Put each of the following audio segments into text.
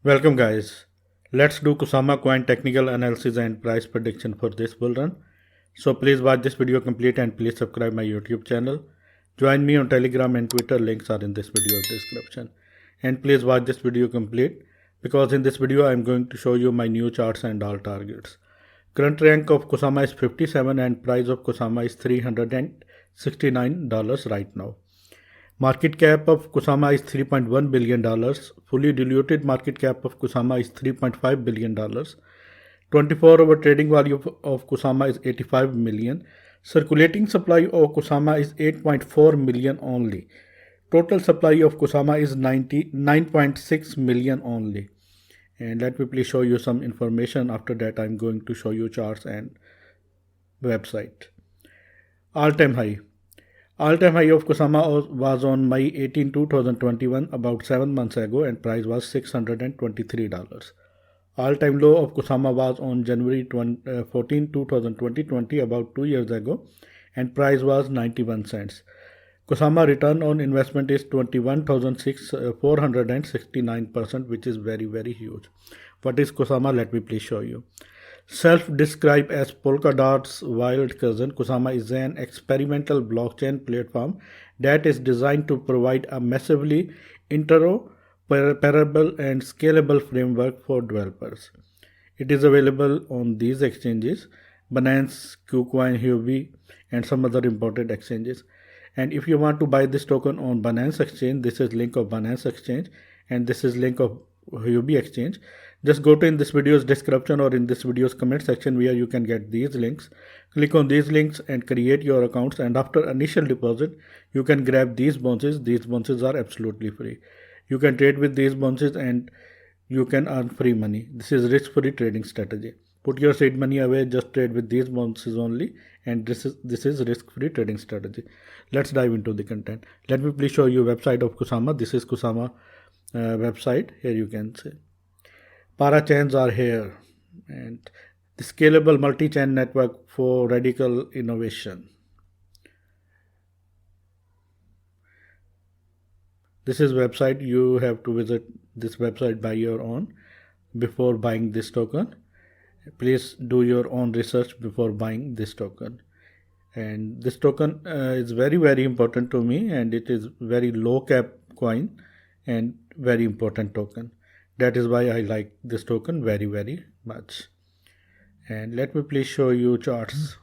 Welcome guys. Let's do Kusama coin technical analysis and price prediction for this bull run. So please watch this video complete and please subscribe my YouTube channel. Join me on Telegram and Twitter, links are in this video's description. And please watch this video complete because in this video I am going to show you my new charts and all targets. Current rank of Kusama is 57 and price of Kusama is $369 right now. Market cap of Kusama is $3.1 billion. Fully diluted market cap of Kusama is $3.5 billion. 24-hour trading value of Kusama is 85 million. Circulating supply of Kusama is 8.4 million only. Total supply of Kusama is 99.6 million only. And let me please show you some information. After that, I'm going to show you charts and website. All-time high. All-time high of Kusama was on May 18, 2021, about 7 months ago, and price was $623. All-time low of Kusama was on January 14, 2020, about 2 years ago, and price was 91 cents. Kusama return on investment is 21,469%, which is very, very huge. What is Kusama? Let me please show you. Self-described as Polkadot's wild cousin, Kusama is an experimental blockchain platform that is designed to provide a massively interoperable and scalable framework for developers. It is available on these exchanges, Binance, KuCoin, Huobi, and some other important exchanges. And if you want to buy this token on Binance Exchange, this is link of Binance Exchange, and this is link of Huobi Exchange. Just go to in this video's description or in this video's comment section where you can get these links. Click on these links and create your accounts, and after initial deposit you can grab these bounces. These bounces are absolutely free. You can trade with these bounces and you can earn free money. This is risk-free trading strategy. Put your seed money away, just trade with these bounces only, and this is risk-free trading strategy. Let's dive into the content. Let me please show you website of Kusama. This is Kusama website. Here you can see parachains are here, and the scalable multi-chain network for radical innovation. This is website. You have to visit this website by your own before buying this token. Please do your own research before buying this token. And this token is very, very important to me, and it is very low cap coin and very important token. That is why I like this token very, very much. And let me please show you charts.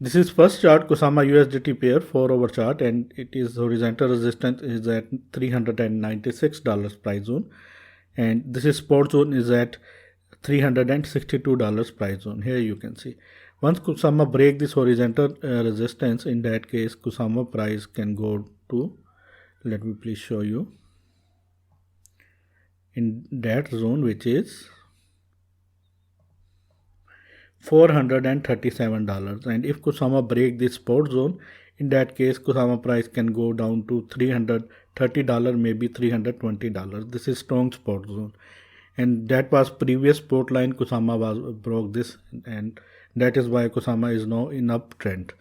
This is first chart, Kusama USDT pair 4-hour chart, and it is horizontal resistance is at $396 price zone, and this is support zone is at $362 price zone. Here you can see once Kusama break this horizontal resistance, in that case Kusama price can go to, let me please show you, in that zone, which is $437. And if Kusama break this support zone, in that case Kusama price can go down to $330, maybe $320. This is strong support zone, and that was previous support line. Kusama broke this, and that is why Kusama is now in uptrend.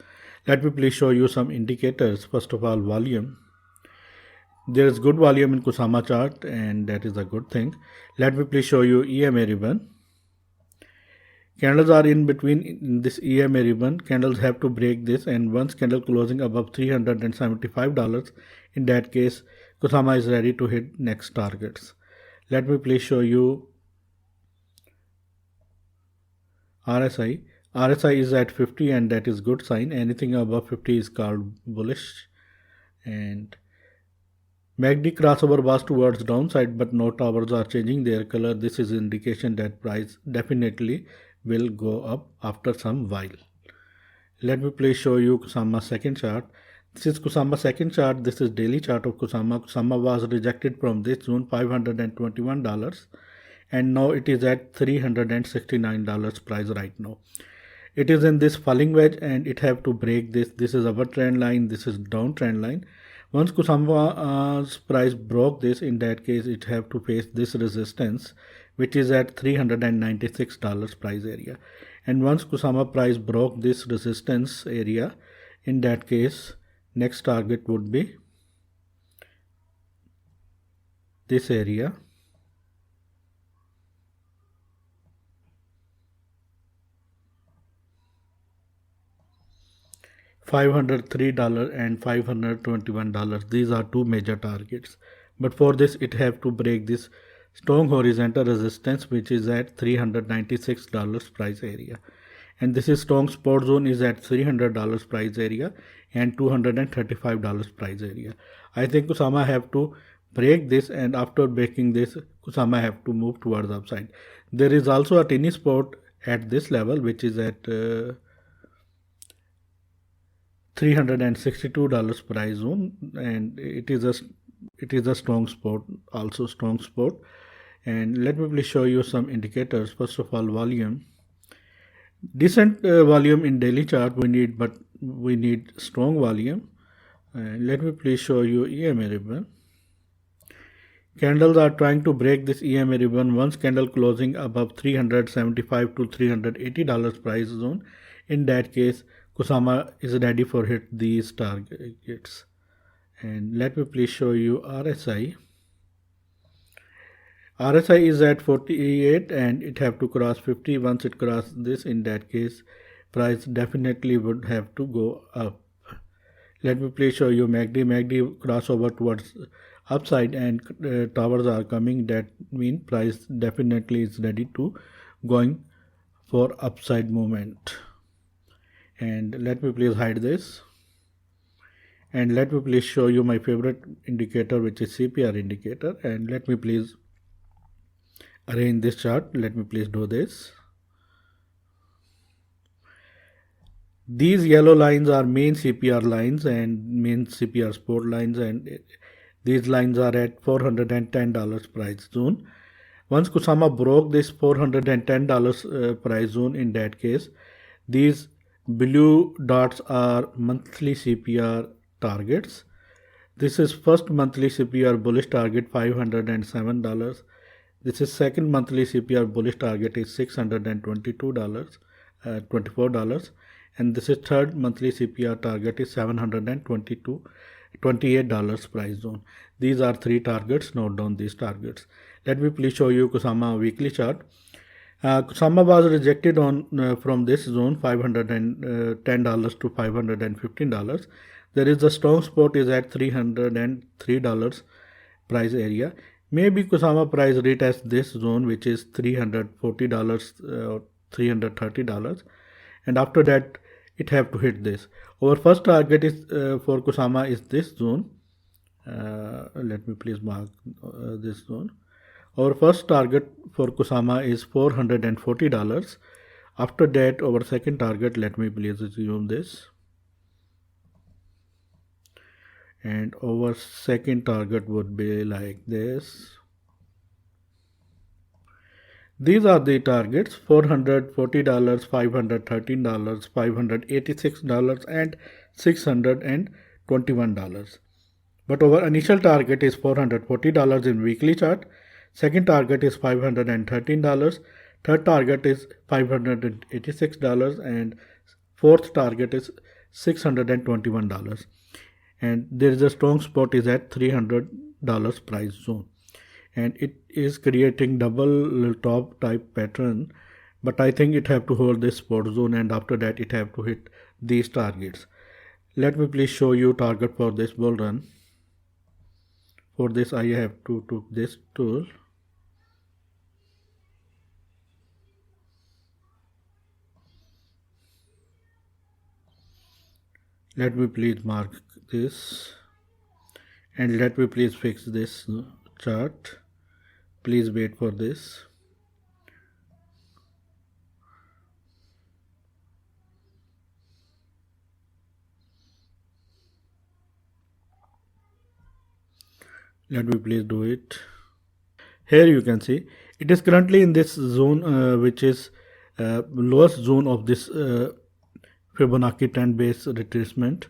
Let me please show you some indicators. First of all, volume. There is good volume in Kusama chart, and that is a good thing. Let me please show you EMA ribbon. Candles are in between in this EMA ribbon. Candles have to break this, and once candle closing above $375, in that case Kusama is ready to hit next targets. Let me please show you RSI. RSI is at 50, and that is good sign. Anything above 50 is called bullish. And MACD crossover was towards downside, but no towers are changing their color. This is indication that price definitely will go up after some while. Let me please show you Kusama second chart. This is Kusama second chart. This is daily chart of Kusama. Kusama was rejected from this zone, $521, and now it is at $369 price right now. It is in this falling wedge, and it have to break this. This is upper trend line, this is down trend line. Once Kusama's price broke this, in that case it have to face this resistance, which is at $396 price area. And once Kusama price broke this resistance area, in that case next target would be this area. $503 and $521. These are two major targets. But for this, it have to break this strong horizontal resistance, which is at $396 price area. And this is strong support zone is at $300 price area and $235 price area. I think Kusama have to break this, and after breaking this, Kusama have to move towards the upside. There is also a tiny support at this level, which is at $362 price zone, and it is a strong support, also strong support. And let me please show you some indicators. First of all, volume. Decent volume in daily chart we need, but we need strong volume. Let me please show you EMA ribbon. Candles are trying to break this EMA ribbon once candle closing above $375 to $380 price zone. In that case, Kusama is ready for hit these targets. And let me please show you RSI. RSI is at 48 and it have to cross 50. Once it cross this, in that case, price definitely would have to go up. Let me please show you MACD. MACD crossover towards upside and towers are coming. That means price definitely is ready to going for upside movement. And let me please hide this. And let me please show you my favorite indicator, which is CPR indicator. And let me please arrange this chart. Let me please do this. These yellow lines are main CPR lines and main CPR support lines, and these lines are at $410 price zone. Once Kusama broke this $410 price zone, in that case, these blue dots are monthly CPR targets. This is first monthly CPR bullish target $507. This is second monthly CPR bullish target is $622, $24, and this is third monthly CPR target is $728 price zone. These are three targets. Note down these targets. Let me please show you Kusama weekly chart. Kusama was rejected on from this zone $510 to $515. There is a strong support is at $303 price area. Maybe Kusama price retest this zone, which is $340 or $330, and after that it have to hit this. Our first target is for Kusama is this zone. Let me please mark this zone. Our first target for Kusama is $440. After that, our second target, let me please zoom this. And our second target would be like this. These are the targets: $440, $513, $586, and $621. But our initial target is $440 in weekly chart. Second target is $513. Third target is $586, and fourth target is $621. And there is a strong spot is at $300 price zone, and it is creating double top type pattern. But I think it have to hold this support zone, and after that it have to hit these targets. Let me please show you target for this bull run. For this, I have to took this tool. Let me please mark this, and let me please fix this chart. Please wait for this. Let me please do it. Here you can see it is currently in this zone, which is lowest zone of this Fibonacci trend base retracement.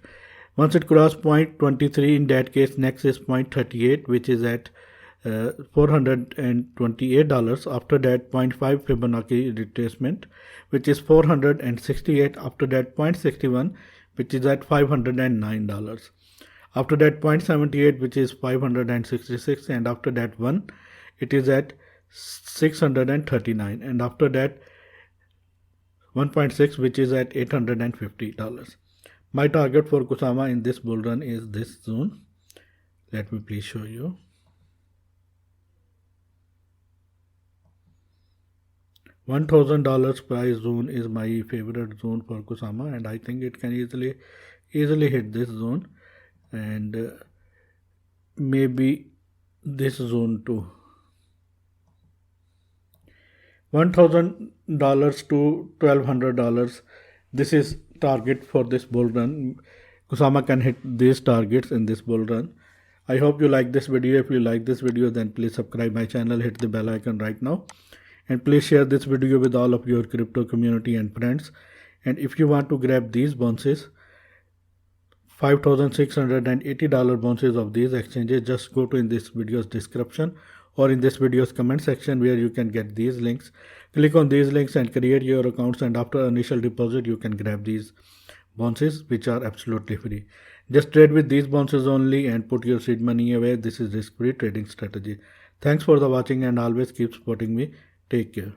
Once it cross point 23, in that case next is point 38, which is at $428. After that 0.5 Fibonacci retracement, which is $468. After that 0.61, which is at $509. After that 0.78, which is 566, and after that 1, it is at 639, and after that 1.6, which is at $850. My target for Kusama in this bull run is this zone. Let me please show you. $1,000 price zone is my favorite zone for Kusama, and I think it can easily hit this zone, and maybe this zone too. $1,000 to $1,200. This is target for this bull run. Kusama can hit these targets in this bull run. I hope you like this video. If you like this video, then please subscribe my channel, hit the bell icon right now, and please share this video with all of your crypto community and friends. And if you want to grab these bounces, $5,680 bounces of these exchanges, just go to in this video's description or in this video's comment section where you can get these links. Click on these links and create your accounts, and after initial deposit you can grab these bounces, which are absolutely free. Just trade with these bounces only and put your seed money away. This is risk-free trading strategy. Thanks for the watching, and always keep supporting me. Take care.